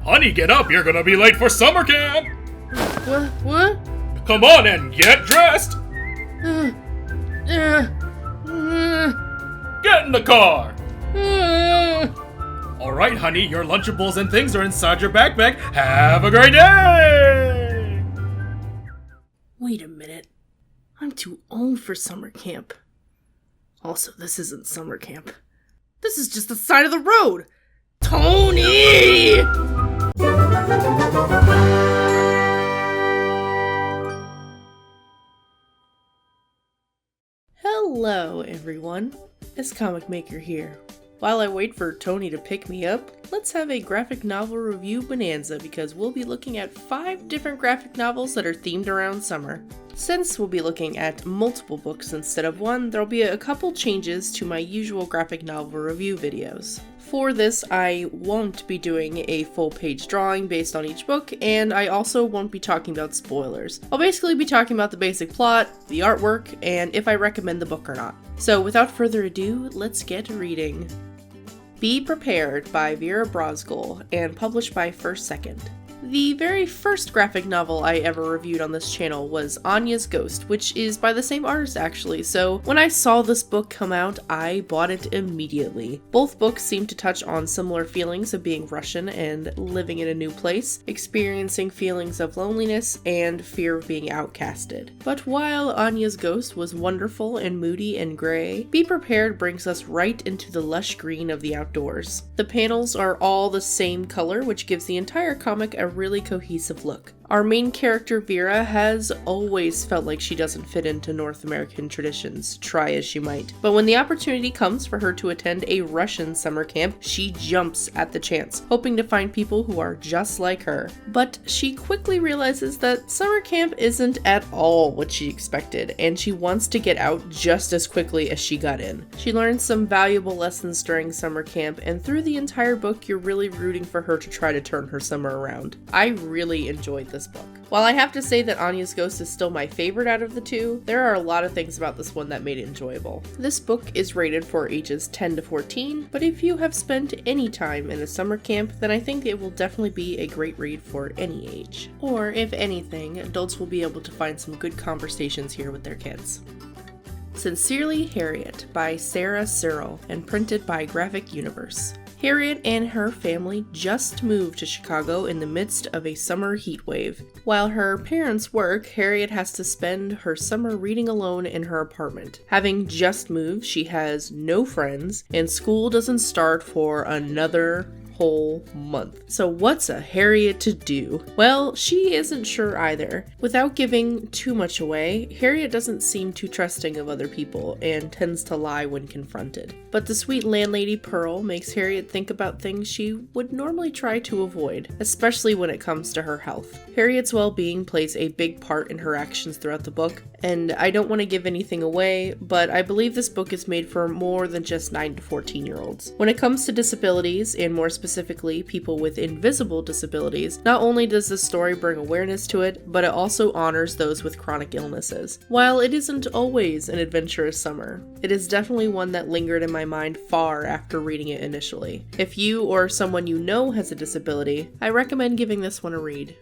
Honey, get up, you're gonna be late for summer camp! What? Come on and get dressed! Get in the car! Alright, honey, your Lunchables and things are inside your backpack. Have a great day! Wait a minute. I'm too old for summer camp. Also, this isn't summer camp. This is just the side of the road! Tony! Hello, everyone. It's Comic Maker here. While I wait for Tony to pick me up, let's have a graphic novel review bonanza because we'll be looking at 5 different graphic novels that are themed around summer. Since we'll be looking at multiple books instead of one, there'll be a couple changes to my usual graphic novel review videos. For this, I won't be doing a full page drawing based on each book, and I also won't be talking about spoilers. I'll basically be talking about the basic plot, the artwork, and if I recommend the book or not. So without further ado, let's get reading. Be Prepared by Vera Brosgol and published by First Second. The very first graphic novel I ever reviewed on this channel was Anya's Ghost, which is by the same artist actually, so when I saw this book come out, I bought it immediately. Both books seem to touch on similar feelings of being Russian and living in a new place, experiencing feelings of loneliness and fear of being outcasted. But while Anya's Ghost was wonderful and moody and gray, Be Prepared brings us right into the lush green of the outdoors. The panels are all the same color, which gives the entire comic a really cohesive look. Our main character Vera has always felt like she doesn't fit into North American traditions, try as she might. But when the opportunity comes for her to attend a Russian summer camp, she jumps at the chance, hoping to find people who are just like her. But she quickly realizes that summer camp isn't at all what she expected, and she wants to get out just as quickly as she got in. She learns some valuable lessons during summer camp, and through the entire book, you're really rooting for her to try to turn her summer around. I really enjoyed this book. While I have to say that Anya's Ghost is still my favorite out of the two, there are a lot of things about this one that made it enjoyable. This book is rated for ages 10 to 14, but if you have spent any time in a summer camp, then I think it will definitely be a great read for any age. Or, if anything, adults will be able to find some good conversations here with their kids. Sincerely Harriet by Sarah Searle and printed by Graphic Universe. Harriet and her family just moved to Chicago in the midst of a summer heat wave. While her parents work, Harriet has to spend her summer reading alone in her apartment. Having just moved, she has no friends, and school doesn't start for another whole month. So what's a Harriet to do? Well, she isn't sure either. Without giving too much away, Harriet doesn't seem too trusting of other people and tends to lie when confronted. But the sweet landlady Pearl makes Harriet think about things she would normally try to avoid, especially when it comes to her health. Harriet's well-being plays a big part in her actions throughout the book, and I don't want to give anything away, but I believe this book is made for more than just 9 to 14-year-olds. When it comes to disabilities, and more specifically people with invisible disabilities, not only does this story bring awareness to it, but it also honors those with chronic illnesses. While it isn't always an adventurous summer, it is definitely one that lingered in my mind far after reading it initially. If you or someone you know has a disability, I recommend giving this one a read.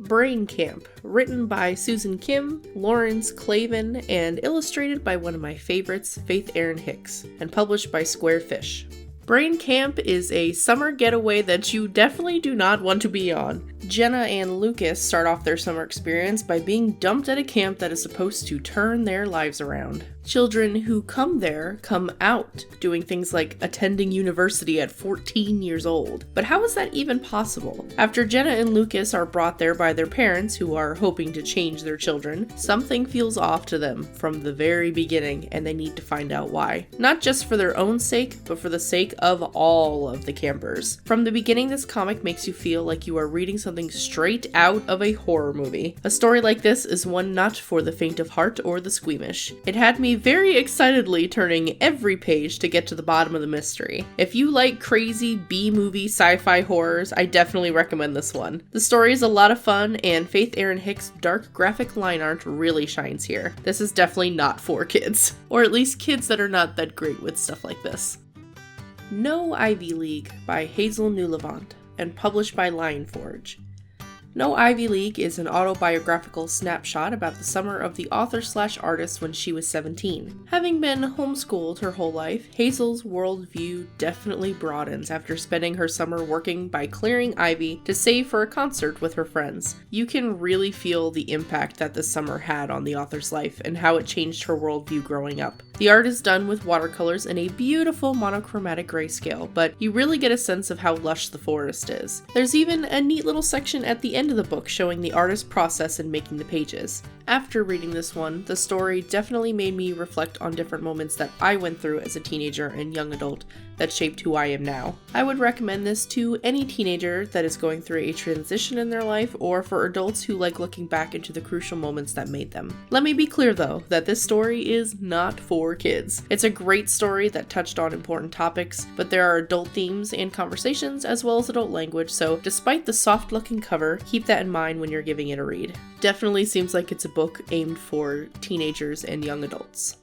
Brain Camp, written by Susan Kim, Laurence, Klavan, and illustrated by one of my favorites, Erin Hicks, and published by Square Fish. Brain Camp is a summer getaway that you definitely do not want to be on. Jenna and Lucas start off their summer experience by being dumped at a camp that is supposed to turn their lives around. Children who come there come out, doing things like attending university at 14 years old. But how is that even possible? After Jenna and Lucas are brought there by their parents, who are hoping to change their children, something feels off to them from the very beginning, and they need to find out why. Not just for their own sake, but for the sake of all of the campers. From the beginning, this comic makes you feel like you are reading something straight out of a horror movie. A story like this is one not for the faint of heart or the squeamish. It had me very excitedly turning every page to get to the bottom of the mystery. If you like crazy B-movie sci-fi horrors, I definitely recommend this one. The story is a lot of fun, and Erin Hicks' dark graphic line art really shines here. This is definitely not for kids, or at least kids that are not that great with stuff like this. No Ivy League by Hazel Newlevant. and published by Lionforge. No Ivy League is an autobiographical snapshot about the summer of the author/artist when she was 17. Having been homeschooled her whole life, Hazel's worldview definitely broadens after spending her summer working by clearing ivy to save for a concert with her friends. You can really feel the impact that this summer had on the author's life and how it changed her worldview growing up. The art is done with watercolors in a beautiful monochromatic grayscale, but you really get a sense of how lush the forest is. There's even a neat little section at the end of the book showing the artist's process in making the pages. After reading this one, the story definitely made me reflect on different moments that I went through as a teenager and young adult that shaped who I am now. I would recommend this to any teenager that is going through a transition in their life, or for adults who like looking back into the crucial moments that made them. Let me be clear though, that this story is not for kids. It's a great story that touched on important topics, but there are adult themes and conversations as well as adult language, so despite the soft looking cover, keep that in mind when you're giving it a read. Definitely seems like it's a book aimed for teenagers and young adults.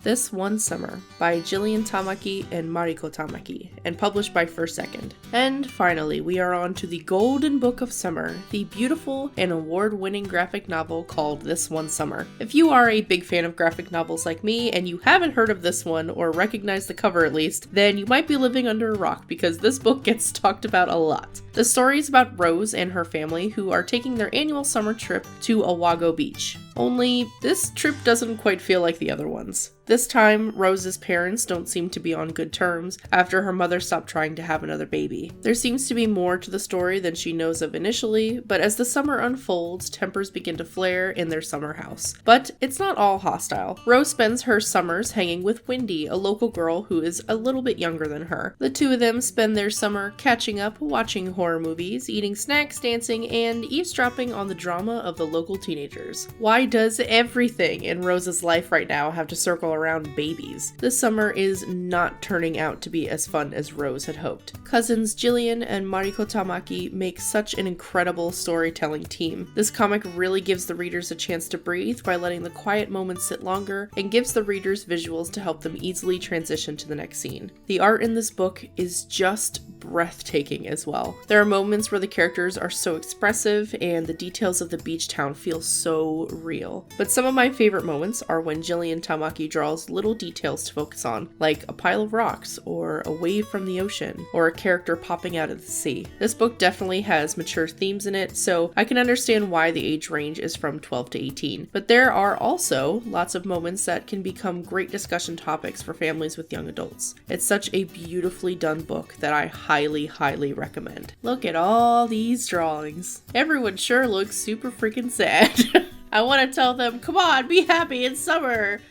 This One Summer by Jillian Tamaki and Mariko Tamaki, and published by First Second. And finally, we are on to the Golden Book of Summer, the beautiful and award-winning graphic novel called This One Summer. If you are a big fan of graphic novels like me, and you haven't heard of this one, or recognize the cover at least, then you might be living under a rock, because this book gets talked about a lot. The story is about Rose and her family, who are taking their annual summer trip to Owago Beach. Only, this trip doesn't quite feel like the other ones. This time, Rose's parents don't seem to be on good terms after her mother stopped trying to have another baby. There seems to be more to the story than she knows of initially, but as the summer unfolds, tempers begin to flare in their summer house. But it's not all hostile. Rose spends her summers hanging with Wendy, a local girl who is a little bit younger than her. The two of them spend their summer catching up, watching horror movies, eating snacks, dancing, and eavesdropping on the drama of the local teenagers. Why does everything in Rose's life right now have to circle around babies? This summer is not turning out to be as fun as Rose had hoped. Cousins Jillian and Mariko Tamaki make such an incredible storytelling team. This comic really gives the readers a chance to breathe by letting the quiet moments sit longer, and gives the readers visuals to help them easily transition to the next scene. The art in this book is just breathtaking as well. There are moments where the characters are so expressive and the details of the beach town feel so real. But some of my favorite moments are when Jillian Tamaki draws little details to focus on, like a pile of rocks, or a wave from the ocean, or a character popping out of the sea. This book definitely has mature themes in it, so I can understand why the age range is from 12 to 18. But there are also lots of moments that can become great discussion topics for families with young adults. It's such a beautifully done book that I highly recommend. Look at all these drawings. Everyone sure looks super freaking sad. I want to tell them, come on, be happy, it's summer!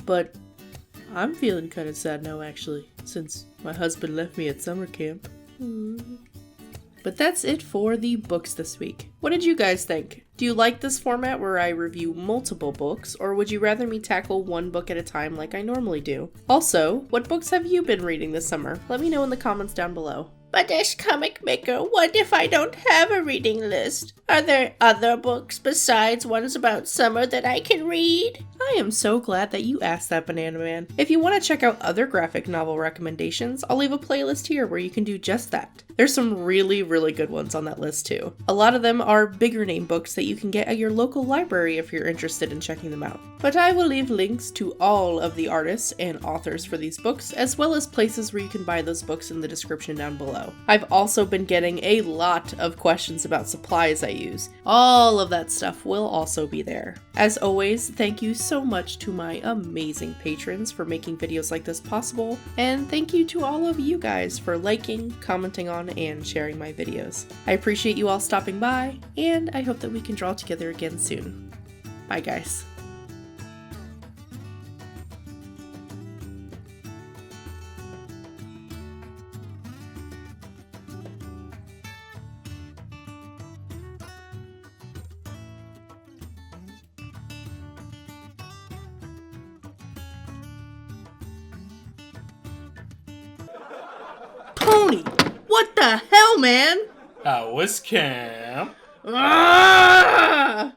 But I'm feeling kind of sad now, actually, since my husband left me at summer camp. But that's it for the books this week. What did you guys think? Do you like this format where I review multiple books, or would you rather me tackle one book at a time like I normally do? Also, what books have you been reading this summer? Let me know in the comments down below. But as Comic Maker, what if I don't have a reading list? Are there other books besides ones about summer that I can read? I am so glad that you asked that, Banana Man. If you want to check out other graphic novel recommendations, I'll leave a playlist here where you can do just that. There's some really good ones on that list too. A lot of them are bigger name books that you can get at your local library if you're interested in checking them out. But I will leave links to all of the artists and authors for these books, as well as places where you can buy those books in the description down below. I've also been getting a lot of questions about supplies I use. All of that stuff will also be there. As always, thank you so much to my amazing patrons for making videos like this possible, and thank you to all of you guys for liking, commenting on, and sharing my videos. I appreciate you all stopping by, and I hope that we can draw together again soon. Bye guys. Tony! What the hell, man? How was camp? Ah!